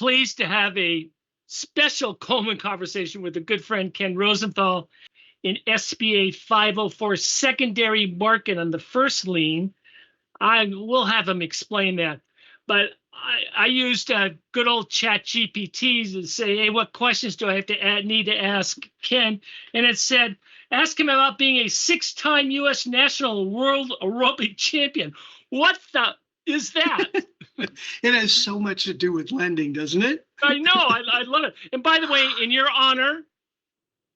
pleased to have a special Coleman conversation with a good friend, Ken Rosenthal, in SBA 504 secondary market on the first lien. I will have him explain that. But I used good old Chat GPT to say, hey, what questions do I have to need to ask Ken? And it said, ask him about being a 6-time U.S. national world aerobic champion. What the is that? It has so much to do with lending, doesn't it? I know. I love it. And by the way, in your honor,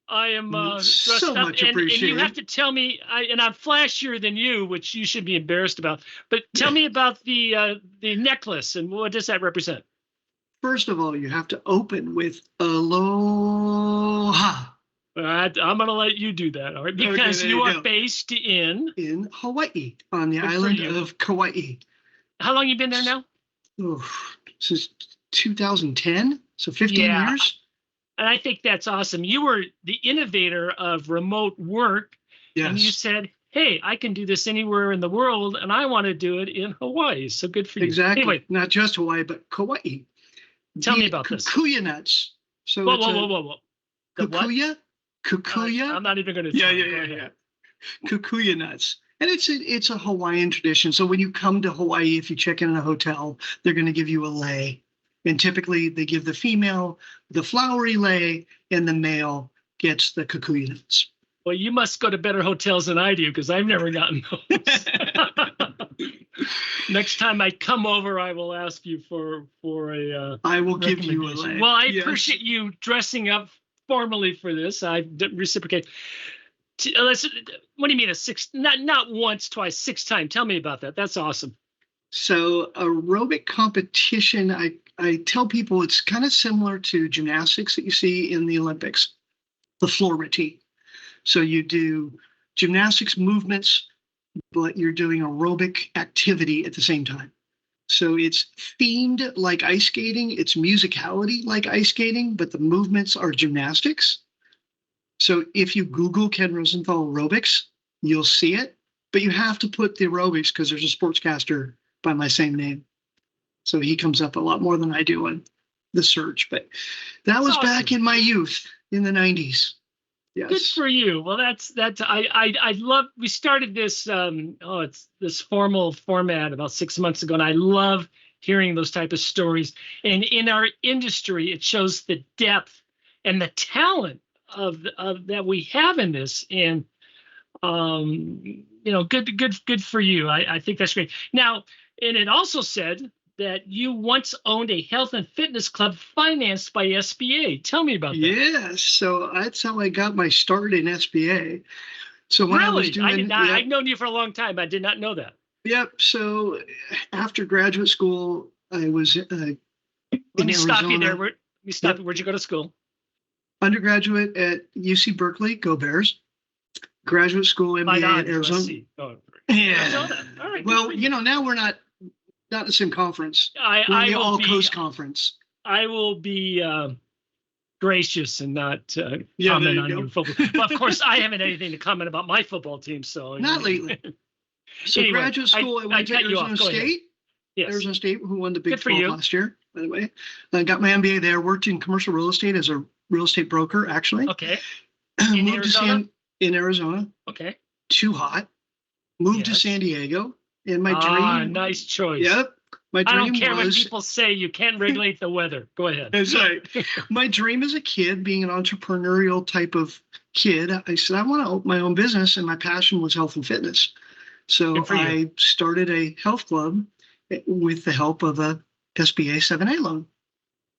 I am so much appreciated. And you have to tell me, and I'm flashier than you, which you should be embarrassed about. But tell me about the necklace and what does that represent? First of all, you have to open with aloha. I'm going to let you do that, all right? Because okay, you are based in Hawaii, on the island of Kauai. How long you been there now? Oh, since 2010, so 15 years. And I think that's awesome. You were the innovator of remote work. Yes. And you said, hey, I can do this anywhere in the world, and I want to do it in Hawaii. So good for you. Exactly. Anyway, not just Hawaii, but Kauai. Tell me about this. Kikuyu nuts. So whoa. Kikuyu? Kikuyu? I'm not even going to. Yeah. Kikuyu nuts. And it's a Hawaiian tradition. So when you come to Hawaii, if you check in a hotel, they're going to give you a lei. And typically they give the female the flowery lei and the male gets the kikuyu nuts. Well, you must go to better hotels than I do because I've never gotten those. Next time I come over, I will ask you for a I will give you a lei. Well, I appreciate you dressing up formally for this. I reciprocate. What do you mean a six? Not once, twice, 6 times. Tell me about that. That's awesome. So aerobic competition, I tell people it's kind of similar to gymnastics that you see in the Olympics, the floor routine. So you do gymnastics movements, but you're doing aerobic activity at the same time. So it's themed like ice skating. It's musicality like ice skating, but the movements are gymnastics. So if you Google Ken Rosenthal aerobics, you'll see it. But you have to put the aerobics because there's a sportscaster by my same name. So he comes up a lot more than I do on the search. But that was awesome. Back in my youth in the 90s. Yes. Good for you. Well, that's I love. We started this it's this formal format about 6 months ago, and I love hearing those type of stories. And in our industry, it shows the depth and the talent of that we have in this. And good for you. I think that's great. Now, and it also said that you once owned a health and fitness club financed by SBA. Tell me about that. Yes, so that's how I got my start in SBA. So when I was doing, I did not. I've known you for a long time. I did not know that. Yep. So after graduate school, I was Let me stop you there. Where'd you go to school? Undergraduate at UC Berkeley. Go Bears. Graduate school MBA at Arizona. Oh, yeah. Arizona. All right. Well, now we're not the same conference. We're in the All Coast Conference. I will be gracious and not comment on your football. But of course, I haven't anything to comment about my football team. So not lately. So anyway, graduate school, I went to Arizona State. Yes. Arizona State, who won the Big 12 last year, by the way. I got my MBA there. Worked in commercial real estate as a real estate broker, actually. Okay. Moved in Arizona. Okay. Too hot. Moved to San Diego. And my dream. Nice choice. Yep. My dream I don't care what people say. You can't regulate the weather. Go ahead. That's right. My dream as a kid, being an entrepreneurial type of kid, I said, I want to open my own business. And my passion was health and fitness. So I started a health club with the help of a SBA 7A loan.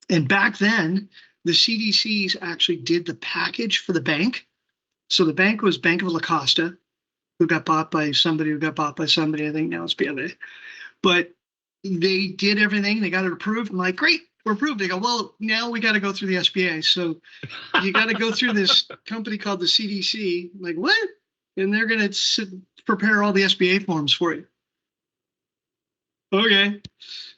And back then, the CDCs actually did the package for the bank. So the bank was Bank of La Costa, who got bought by somebody who got bought by somebody. I think now it's BofA. But they did everything. They got it approved. I'm like, great, we're approved. They go, well, now we got to go through the SBA. So you got to go through this company called the CDC. I'm like, what? And they're going to prepare all the SBA forms for you. Okay.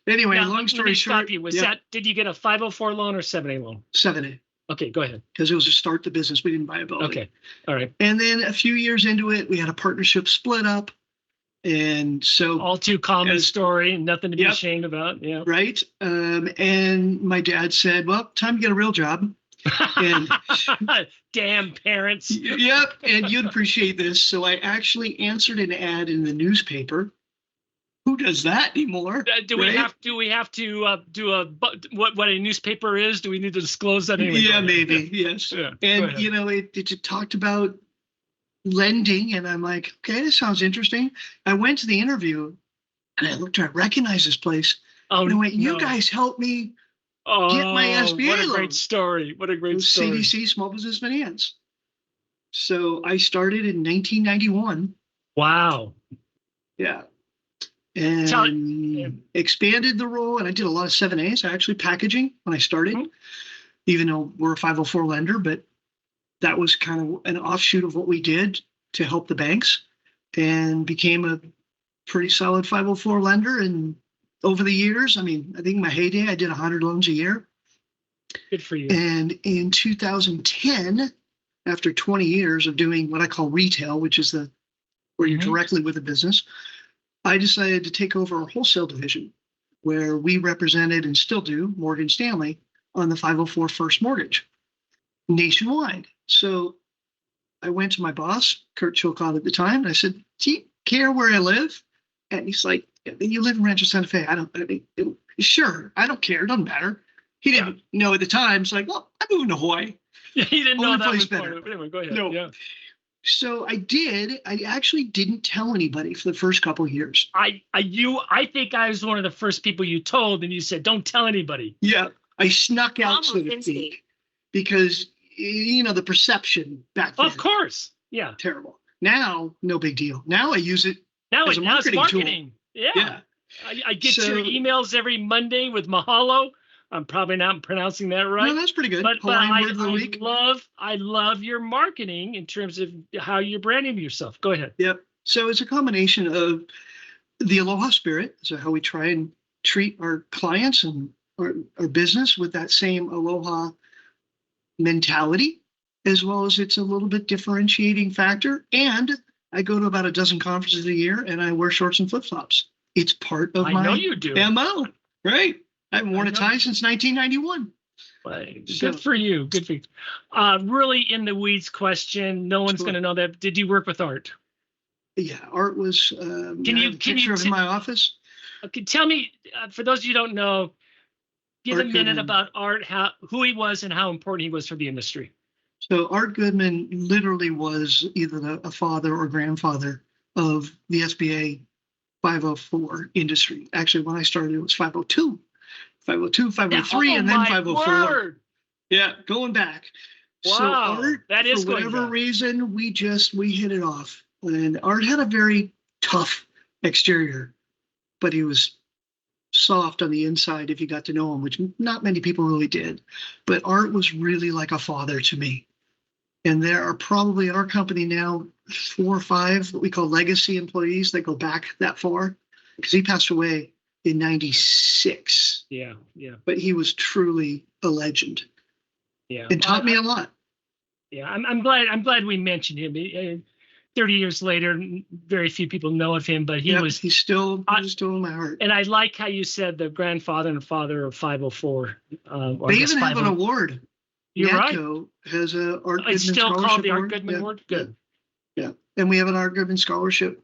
Anyway, now, long story short. Did you get a 504 loan or 7A loan? 7A. Okay, go ahead. Because it was to start the business. We didn't buy a building. Okay, all right. And then a few years into it, we had a partnership split up. And so, all too common story, nothing to be ashamed about. Yeah. Right. And my dad said, well, time to get a real job. And damn parents. Yep. And you'd appreciate this. So I actually answered an ad in the newspaper. Who does that anymore? Do we have to do what a newspaper is? Do we need to disclose that anyway? Yeah, maybe. Yes. Yeah. And it talked about lending, and I'm like, okay, this sounds interesting. I went to the interview, and I looked, I recognize this place. Oh, and I went, you guys helped me get my SBA loan. What a great story. What a great story. CDC, Small Business Finance. So I started in 1991. Wow. Yeah. And expanded the role, and I did a lot of 7As, actually packaging when I started, even though we're a 504 lender, but that was kind of an offshoot of what we did to help the banks, and became a pretty solid 504 lender. And over the years, I mean, I think in my heyday, I did 100 loans a year. Good for you. And in 2010, after 20 years of doing what I call retail, which is where you're directly with the business, I decided to take over our wholesale division, where we represented, and still do, Morgan Stanley on the 504 first mortgage nationwide. So I went to my boss, Kurt Chilcott at the time, and I said, do you care where I live? And he's like, you live in Rancho Santa Fe. Sure, I don't care. It doesn't matter. He didn't know at the time. So like, well, I'm moving to Hawaii. Yeah, he didn't know that was better. But anyway, go ahead. No. Yeah. So I actually didn't tell anybody for the first couple of years. I think I was one of the first people you told, and you said, don't tell anybody. Yeah. I snuck out, so to speak, because, the perception back then. Of course. Yeah. Terrible. Now, no big deal. Now I use it as a marketing tool. Yeah. I get your emails every Monday with Mahalo. I'm probably not pronouncing that right. No, that's pretty good. But I love your marketing in terms of how you're branding yourself. Go ahead. Yep. So it's a combination of the Aloha spirit, so how we try and treat our clients and our business with that same Aloha mentality, as well as it's a little bit differentiating factor. And I go to about a dozen conferences a year, and I wear shorts and flip-flops. It's part of my MO, right? I haven't worn a tie since 1991. Good for you. Good for you. Really in the weeds question. No one's going to know that. Did you work with Art? Yeah, Art was. Can you in my office? Okay, tell me, for those of you who don't know, give Art a minute Goodman. About Art, who he was, and how important he was for the industry. So Art Goodman literally was either a father or grandfather of the SBA 504 industry. Actually, when I started, it was 502. 502, 503, and then 504. Word. Yeah, going back. Wow, so Art, that is for whatever reason, we hit it off. And Art had a very tough exterior, but he was soft on the inside if you got to know him, which not many people really did. But Art was really like a father to me. And there are probably in our company now 4 or 5 what we call legacy employees that go back that far, because he passed away in 96. Yeah. But he was truly a legend. Yeah. And taught me a lot. Yeah, I'm glad we mentioned him. 30 years later, very few people know of him, but he's still in my heart. And I like how you said the grandfather and father of 504. They even have an award. You're NATCO right. Has a Art Goodman It's still called the Art Goodman Award. Good. Yeah. And we have an Art Goodman scholarship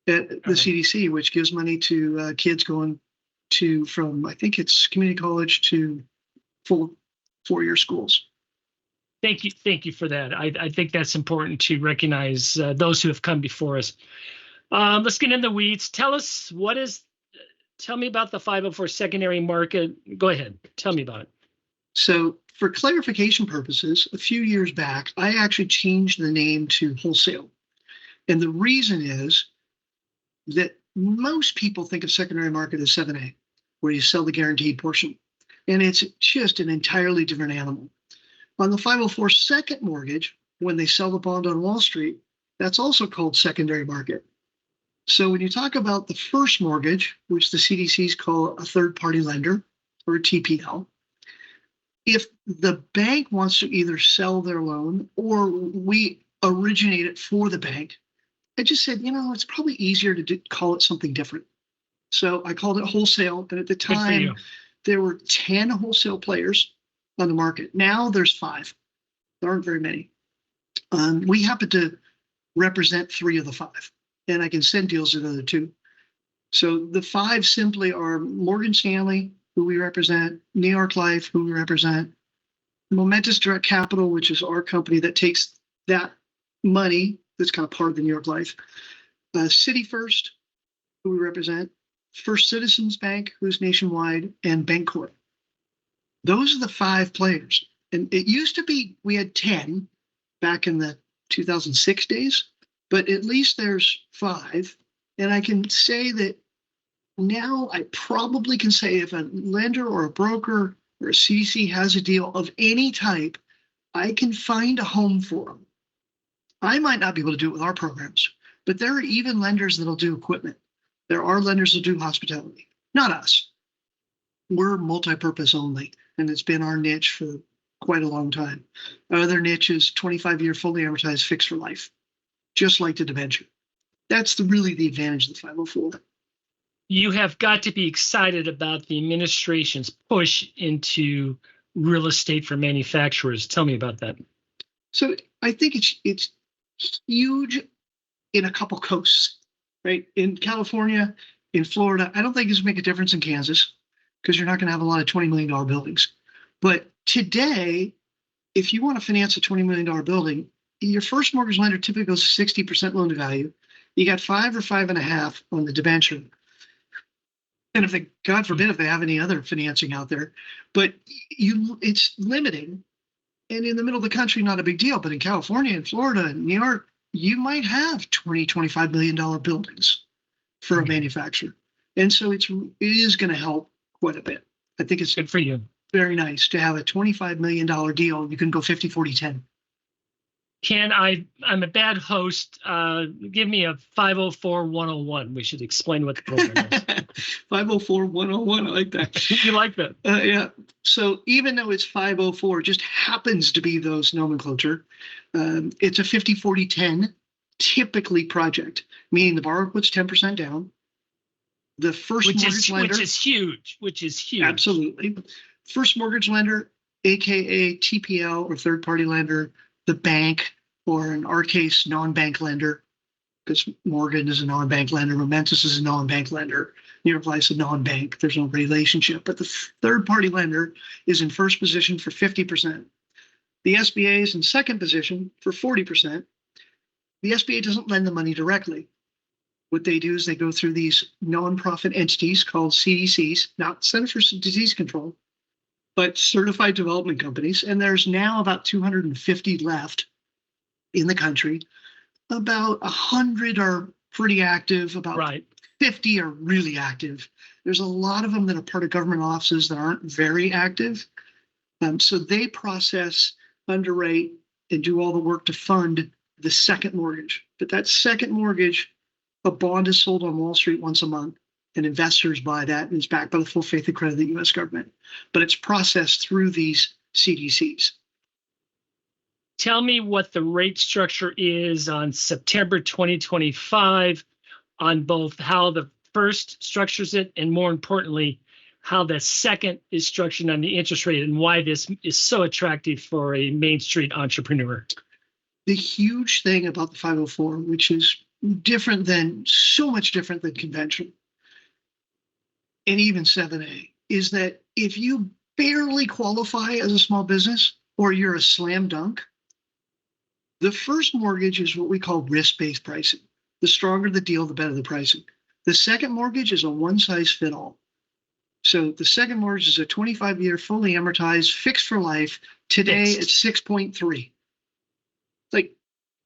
at the CDC, which gives money to kids going from I think it's community college to full 4-year schools. Thank you for that. I think that's important to recognize those who have come before us. Let's get in the weeds. Tell me about the 504 secondary market. Go ahead. Tell me about it. So for clarification purposes, a few years back, I actually changed the name to Wholesale. And the reason is that most people think of secondary market as 7A, where you sell the guaranteed portion. And it's just an entirely different animal. On the 504 second mortgage, when they sell the bond on Wall Street, that's also called secondary market. So when you talk about the first mortgage, which the CDCs call a third-party lender, or a TPL, if the bank wants to either sell their loan or we originate it for the bank, I just said, it's probably easier to call it something different. So I called it Wholesale. And at the time, there were 10 wholesale players on the market. Now there's 5. There aren't very many. We happen to represent 3 of the 5, and I can send deals to the other 2. So the 5 simply are Morgan Stanley, who we represent, New York Life, who we represent, Momentous Direct Capital, which is our company that takes that money that's kind of part of the New York Life, City First, who we represent, First Citizens Bank, who's nationwide, and Bancorp. Those are the 5 players. And it used to be we had 10 back in the 2006 days, but at least there's 5. And I can say that now I probably can say if a lender or a broker or a CDC has a deal of any type, I can find a home for them. I might not be able to do it with our programs, but there are even lenders that'll do equipment. There are lenders that do hospitality. Not us. We're multi-purpose only, and it's been our niche for quite a long time. Our other niche is 25-year fully amortized fixed for life, just like the debenture. That's really the advantage of the 504. You have got to be excited about the administration's push into real estate for manufacturers. Tell me about that. So I think it's huge in a couple coasts, right? In California, in Florida, I don't think it's going to make a difference in Kansas because you're not going to have a lot of $20 million buildings. But today, if you want to finance a $20 million building, your first mortgage lender typically goes 60% loan to value. You got 5 or 5.5 on the debenture. And if they, God forbid, if they have any other financing out there, but it's limiting. And in the middle of the country, not a big deal. But in California and Florida and New York, you might have $20, $25 million buildings for a manufacturer. And so it is going to help quite a bit. I think it's good for you. Very nice to have a $25 million deal. You can go 50, 40, 10. Ken, I'm a bad host. Give me a 504-101. We should explain what the program is. 504-101. I like that. You like that? Yeah. So even though it's 504, just happens to be those nomenclature. It's a 50, 40, 10 typically project, meaning the borrower puts 10% down. The first mortgage lender, which is huge. Absolutely. First mortgage lender, aka TPL or third party lender, the bank, or in our case, non-bank lender, because Morgan is a non-bank lender, Momentous is a non-bank lender, New York Life's a non-bank. There's no relationship. But the third-party lender is in first position for 50%. The SBA is in second position for 40%. The SBA doesn't lend the money directly. What they do is they go through these nonprofit entities called CDCs, not Center for Disease Control, but certified development companies. And there's now about 250 left in the country. About 100 are pretty active, about 50 are really active. There's a lot of them that are part of government offices that aren't very active. So they process, underwrite, and do all the work to fund the second mortgage. But that second mortgage, a bond is sold on Wall Street once a month, and investors buy that, and it's backed by the full faith and credit of the U.S. government. But it's processed through these CDCs. Tell me what the rate structure is on September 2025 on both how the first structures it and, more importantly, how the second is structured on the interest rate and why this is so attractive for a Main Street entrepreneur. The huge thing about the 504, which is so much different than conventional, and even 7A, is that if you barely qualify as a small business or you're a slam dunk, the first mortgage is what we call risk-based pricing. The stronger the deal, the better the pricing. The second mortgage is a one-size-fit-all. So the second mortgage is a 25-year fully amortized fixed for life. Today it's 6.3.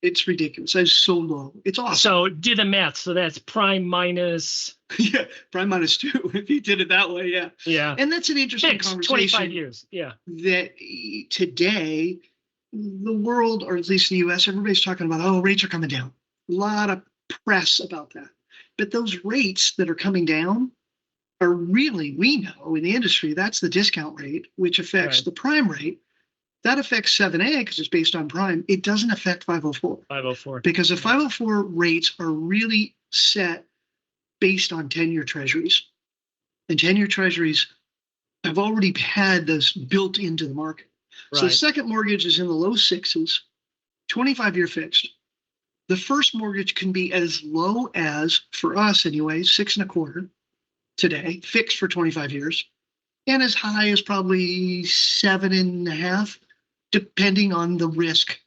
It's ridiculous. It's so low. It's awesome. So do the math. So that's prime minus. Yeah, prime minus 2. If you did it that way, yeah. Yeah. And that's an interesting conversation. 25 years. Yeah. That today, the world, or at least the U.S., everybody's talking about, rates are coming down. A lot of press about that. But those rates that are coming down are really, we know in the industry, that's the discount rate, which affects the prime rate. That affects 7A because it's based on prime. It doesn't affect 504. 504. Because the 504 rates are really set based on 10-year treasuries. And 10-year treasuries have already had this built into the market. So the second mortgage is in the low sixes, 25-year fixed. The first mortgage can be as low as, for us anyway, 6.25 today, fixed for 25 years, and as high as probably 7.5, depending on the risk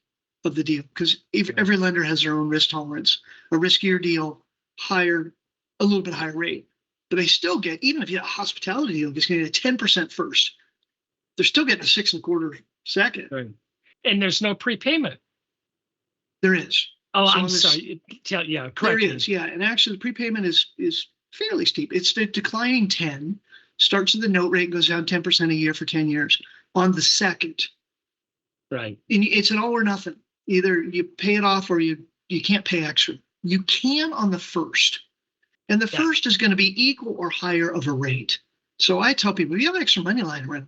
of the deal. Because every lender has their own risk tolerance. A riskier deal, a little bit higher rate. But they still get, even if you have a hospitality deal, it's going to get a 10% first. They're still getting a 6.25 second. Right. And there's no prepayment. There is. Oh, so I'm sorry. Yeah, correct. There is, yeah. And actually, the prepayment is fairly steep. It's the declining 10, starts with the note rate, goes down 10% a year for 10 years on the second. Right. And it's an all or nothing. Either you pay it off or you can't pay extra. You can on the first. And the first is going to be equal or higher of a rate. So I tell people, if you have extra money lying around,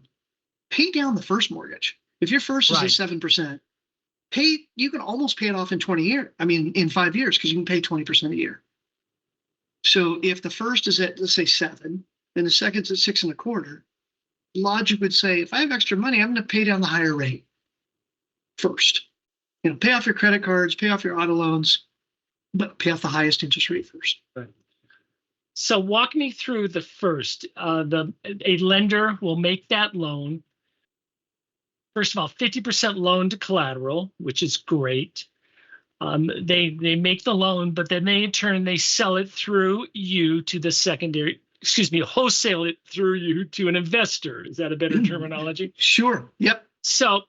pay down the first mortgage. If your first is at 7%, you can almost pay it off in 20 years. I mean, in 5 years, because you can pay 20% a year. So if the first is at, let's say, 7, and the second's at 6.25, logic would say, if I have extra money, I'm going to pay down the higher rate first. Pay off your credit cards, pay off your auto loans, but pay off the highest interest rate first. Right. So walk me through the first. A lender will make that loan. First of all, 50% loan to collateral, which is great. They make the loan, but then in turn they sell it through you to the secondary. Wholesale it through you to an investor. Is that a better terminology? Sure. Yep. So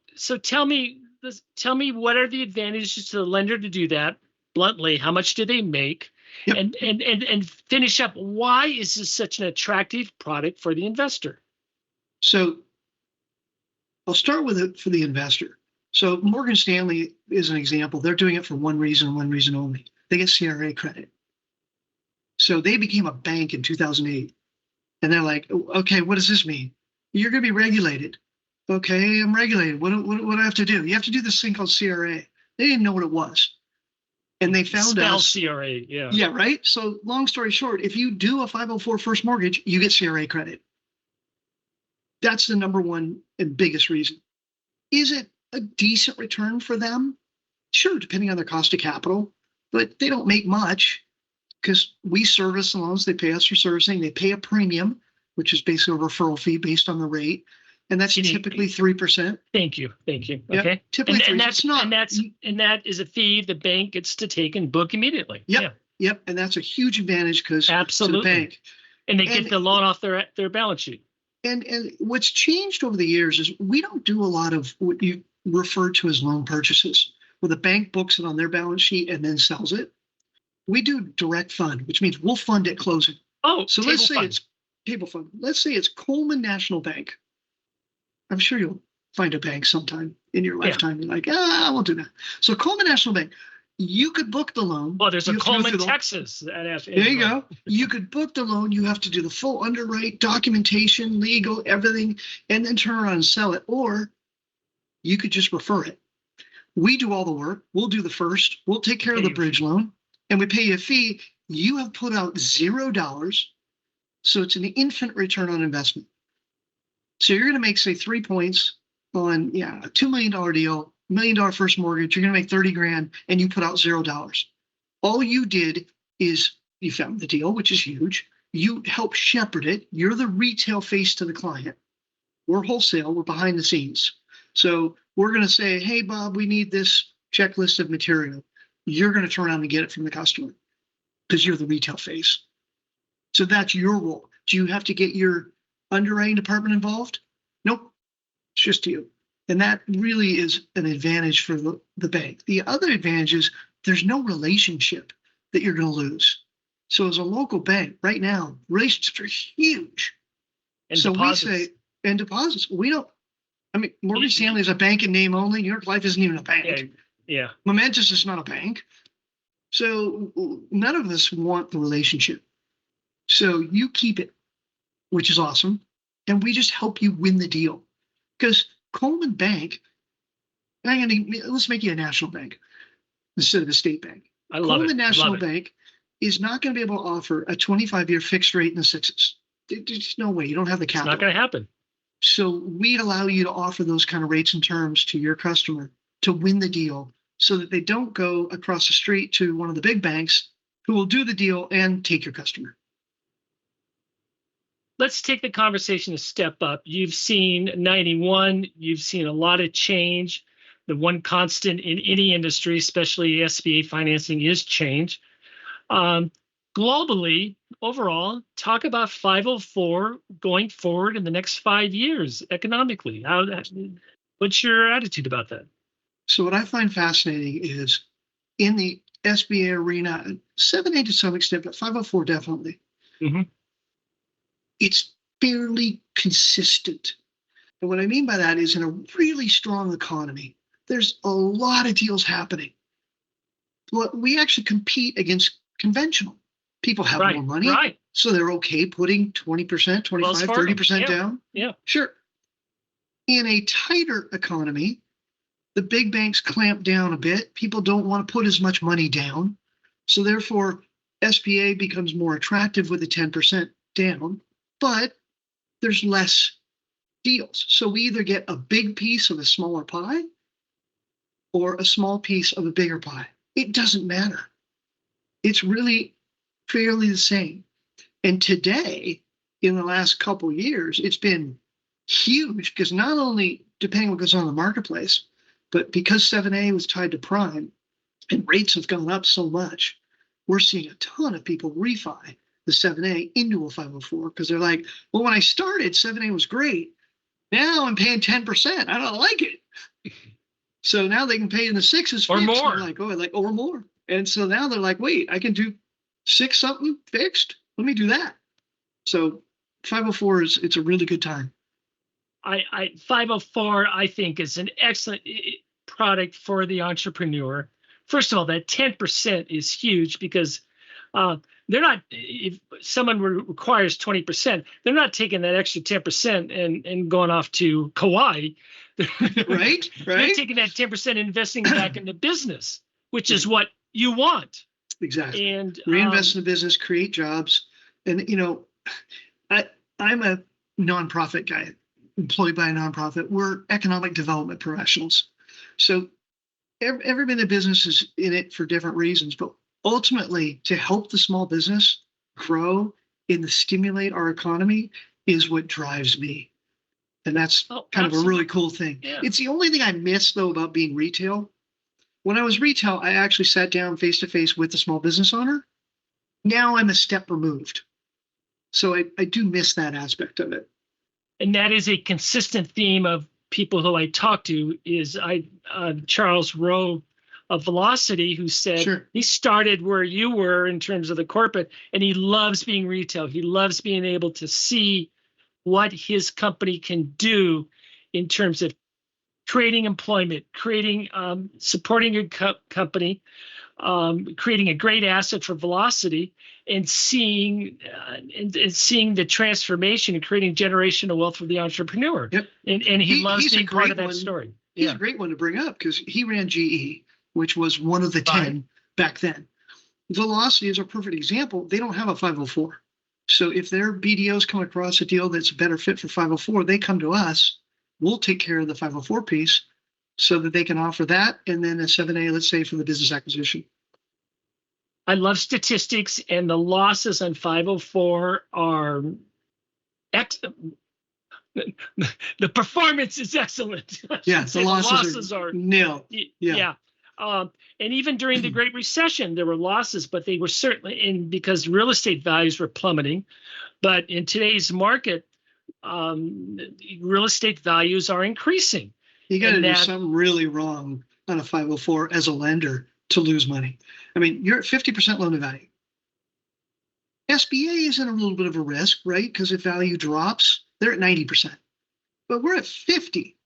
tell me what are the advantages to the lender to do that? Bluntly, how much do they make? Yep. And finish up. Why is this such an attractive product for the investor? So I'll start with it for the investor. So Morgan Stanley is an example. They're doing it for one reason only. They get CRA credit. So they became a bank in 2008. And they're like, okay, what does this mean? You're going to be regulated. Okay, I'm regulated. What do I have to do? You have to do this thing called CRA. They didn't know what it was. And they found out. CRA, yeah. Yeah, right? So long story short, if you do a 504 first mortgage, you get CRA credit. That's the number one and biggest reason. Is it a decent return for them? Sure, depending on their cost of capital, but they don't make much because we service the loans. They pay us for servicing. They pay a premium, which is basically a referral fee based on the rate. And that's typically 3%. Thank you. Okay. Yep, typically 3%. And that is a fee the bank gets to take and book immediately. Yep. Yeah. Yep. And that's a huge advantage because to the bank. And they get the loan off their balance sheet. And what's changed over the years is we don't do a lot of what you refer to as loan purchases, where the bank books it on their balance sheet and then sells it. We do direct fund, which means we'll fund at closing. Oh, so let's say it's table fund. Let's say it's Coleman National Bank. I'm sure you'll find a bank sometime in your lifetime. You're like, I won't do that. So Coleman National Bank, you could book the loan. Oh, there's a Coleman, Texas. There you go. You could book the loan. You have to do the full underwrite, documentation, legal, everything, and then turn around and sell it. Or you could just refer it. We do all the work. We'll do the first. We'll take care of the bridge loan, and we pay you a fee. You have put out $0, so it's an infant return on investment. So you're going to make, say, 3 points on a $2 million deal, $1 million first mortgage. You're going to make 30 grand, and you put out $0. All you did is you found the deal, which is huge. You help shepherd it. You're the retail face to the client. We're wholesale. We're behind the scenes. So we're going to say, hey, Bob, we need this checklist of material. You're going to turn around and get it from the customer because you're the retail face. So that's your role. Do you have to get your underwriting department involved? Nope. It's just you. And that really is an advantage for the bank. The other advantage is there's no relationship that you're going to lose. So as a local bank right now, relationships are huge. And so deposits. We say, and deposits, we don't, Morgan Stanley is a bank in name only. New York Life isn't even a bank. Yeah. Momentous is not a bank. So none of us want the relationship. So you keep it, which is awesome. And we just help you win the deal. Because Coleman Bank let's make you a national bank instead of a state bank. I love Coleman it. National Love it. Bank is not going to be able to offer a 25-year fixed rate in the sixes. There's no way. You don't have the It's capital. not going to happen. So we allow you to offer those kind of rates and terms to your customer to win the deal so that they don't go across the street to one of the big banks who will do the deal and take your customer. Let's take the conversation a step up. You've seen 91. You've seen a lot of change. The one constant in any industry, especially SBA financing, is change. Globally, overall, talk about 504 going forward in the next 5 years economically. What's your attitude about that? So what I find fascinating is in the SBA arena, 7A to some extent, but 504 definitely. Mm-hmm. It's fairly consistent. And what I mean by that is in a really strong economy, there's a lot of deals happening. Well, we actually compete against conventional. People have more money, so they're okay putting 20%, 25, 30% down. Yeah. Sure. In a tighter economy, the big banks clamp down a bit. People don't want to put as much money down. So therefore, SBA becomes more attractive with the 10% down, but there's less deals. So we either get a big piece of a smaller pie or a small piece of a bigger pie. It doesn't matter. It's really fairly the same. And today, in the last couple of years, it's been huge because not only depending what goes on in the marketplace, but because 7A was tied to prime and rates have gone up so much, we're seeing a ton of people refi the 7A into a 504 because they're like, well, when I started, 7A was great. Now I'm paying 10%. I don't like it. So now they can pay in the sixes or fixed. more. Or more. And so now they're like, wait, I can do 6 something fixed. Let me do that. So 504 it's a really good time. 504, I think, is an excellent product for the entrepreneur. First of all, that 10% is huge because they're not, if someone requires 20%, they're not taking that extra 10% and going off to Kauai. Right. They're taking that 10% and investing back in the business, which is what you want. Exactly. And reinvest in the business, create jobs. And, I'm a nonprofit guy, employed by a nonprofit. We're economic development professionals. So everybody in the business is in it for different reasons, but ultimately to help the small business grow and to stimulate our economy is what drives me. And that's kind of a really cool thing. Yeah. It's the only thing I miss, though, about being retail. When I was retail, I actually sat down face to face with the small business owner. Now I'm a step removed. So I do miss that aspect of it. And that is a consistent theme of people who I talk to is Charles Rowe of Velocity, who said he started where you were in terms of the corporate, and he loves being retail. He loves being able to see what his company can do in terms of creating employment, creating, supporting a company, creating a great asset for Velocity, and seeing the transformation and creating generational wealth for the entrepreneur. Yep. And he loves being part of that story. He's a great one to bring up because he ran GE, which was one of the 10 back then. Velocity is a perfect example. They don't have a 504. So if their BDOs come across a deal that's a better fit for 504, they come to us. We'll take care of the 504 piece so that they can offer that, and then a 7A, let's say, for the business acquisition. I love statistics, and the losses on 504 are excellent. The performance is excellent. Yeah, the losses are nil. Yeah. And even during the Great Recession, there were losses, but they were certainly because real estate values were plummeting. But in today's market, real estate values are increasing. You got to do something really wrong on a 504 as a lender to lose money. I mean, you're at 50% loan to value. SBA is in a little bit of a risk, right? Because if value drops, they're at 90%. But we're at 50.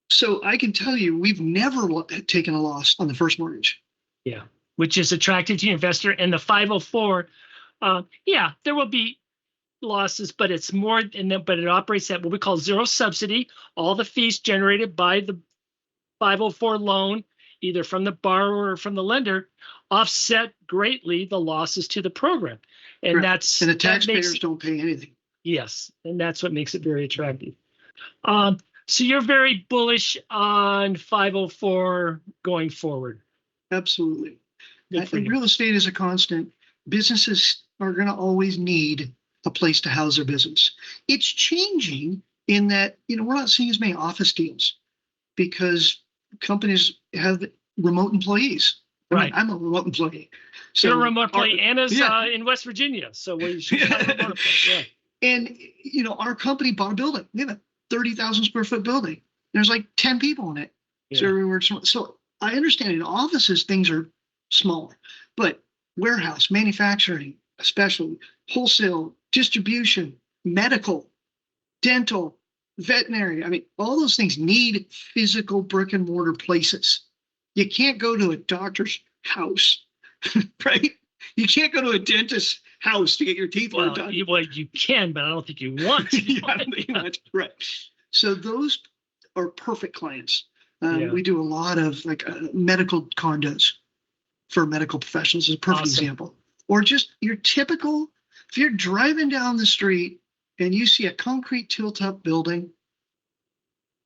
So I can tell you, we've never taken a loss on the first mortgage. Yeah, which is attractive to the investor. And the 504, there will be losses, but it's more, but it operates at what we call zero subsidy. All the fees generated by the 504 loan, either from the borrower or from the lender, offset greatly the losses to the program. And Correct. And the taxpayers don't pay anything. Yes, and that's what makes it very attractive. So you're very bullish on 504 going forward. Absolutely. Real estate is a constant. Businesses are going to always need a place to house their business. It's changing in that, we're not seeing as many office deals because companies have remote employees. Right. I'm a remote employee. So you're a remote employee. Anna's in West Virginia, so we should find a remote employee. Yeah. And, our company bought a building. We have a 30,000 square foot building. There's like 10 people in it. Yeah. So I understand in offices, things are smaller, but warehouse, manufacturing, especially wholesale, distribution, medical, dental, veterinary. All those things need physical brick and mortar places. You can't go to a doctor's house, right? You can't go to a dentist's house to get your teeth done. You can, but I don't think you want to. Yeah, right. So those are perfect clients. We do a lot of medical condos for medical professionals is a perfect example. Or just your typical, if you're driving down the street and you see a concrete tilt-up building,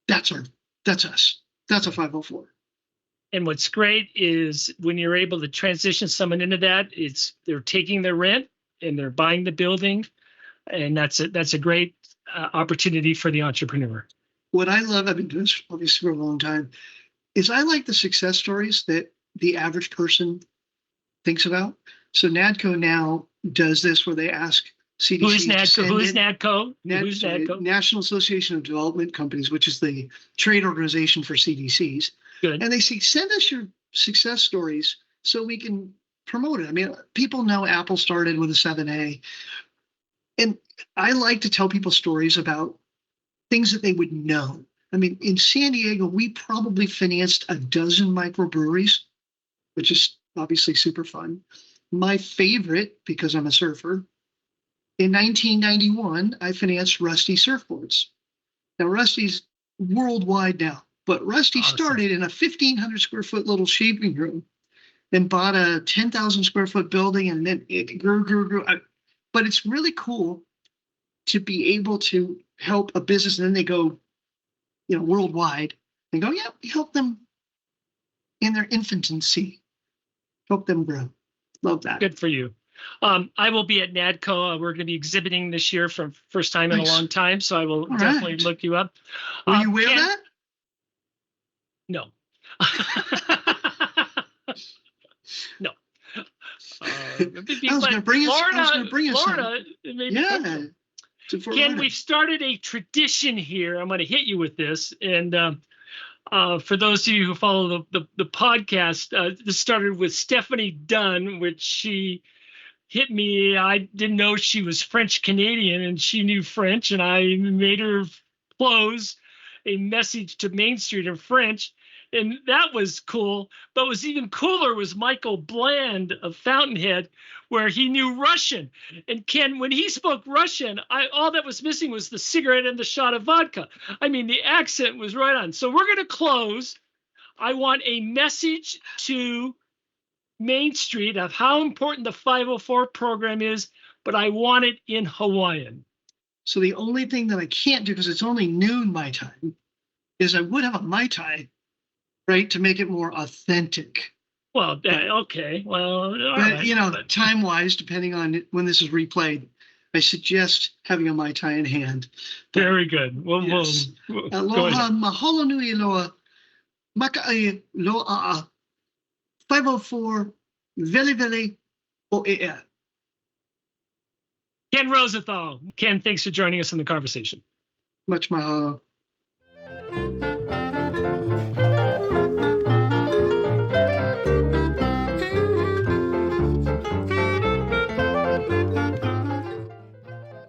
that's us. That's a 504. And what's great is when you're able to transition someone into that, they're taking their rent and they're buying the building, and that's a great opportunity for the entrepreneur. What I love, I've been doing this obviously for a long time, is I like the success stories that the average person thinks about. So NADCO now does this where they ask CDC. Who is NADCO? Who's NADCO? National Association of Development Companies, which is the trade organization for CDCs. Good. And they say, send us your success stories so we can promote it. People know Apple started with a 7A. And I like to tell people stories about things that they would know. In San Diego, we probably financed a dozen microbreweries, which is obviously super fun. My favorite, because I'm a surfer, in 1991, I financed Rusty surfboards. Now, Rusty's worldwide now, but Rusty started in a 1,500 square foot little shaping room and bought a 10,000 square foot building, and then it grew. But it's really cool to be able to help a business, and then they go, worldwide, and go, yeah, we help them in their infancy, help them grow. Love that. Good for you. I will be at NADCO. We're going to be exhibiting this year for first time in a long time, so I will definitely look you up. Will you wear that? No. No. I was going to bring us Florida, maybe. Yeah. Ken, we've started a tradition here. I'm going to hit you with this. And for those of you who follow the podcast, this started with Stephanie Dunn, which she hit me. I didn't know she was French Canadian, and she knew French, and I made her close a message to Main Street in French. And that was cool. But what was even cooler was Michael Bland of Fountainhead, where he knew Russian. And Ken, when he spoke Russian, all that was missing was the cigarette and the shot of vodka. The accent was right on. So we're going to close. I want a message to Main Street of how important the 504 program is, but I want it in Hawaiian. So the only thing that I can't do, because it's only noon my time, is I would have a Mai Tai, right, to make it more authentic. Well, okay. Well, but time-wise, depending on when this is replayed, I suggest having a Mai Tai in hand. Very good. Well, yes. Aloha, mahalo nui loa, maka'i loa 504, vele vele o'ea. Ken Rosenthal. Ken, thanks for joining us in the conversation. Much mahalo.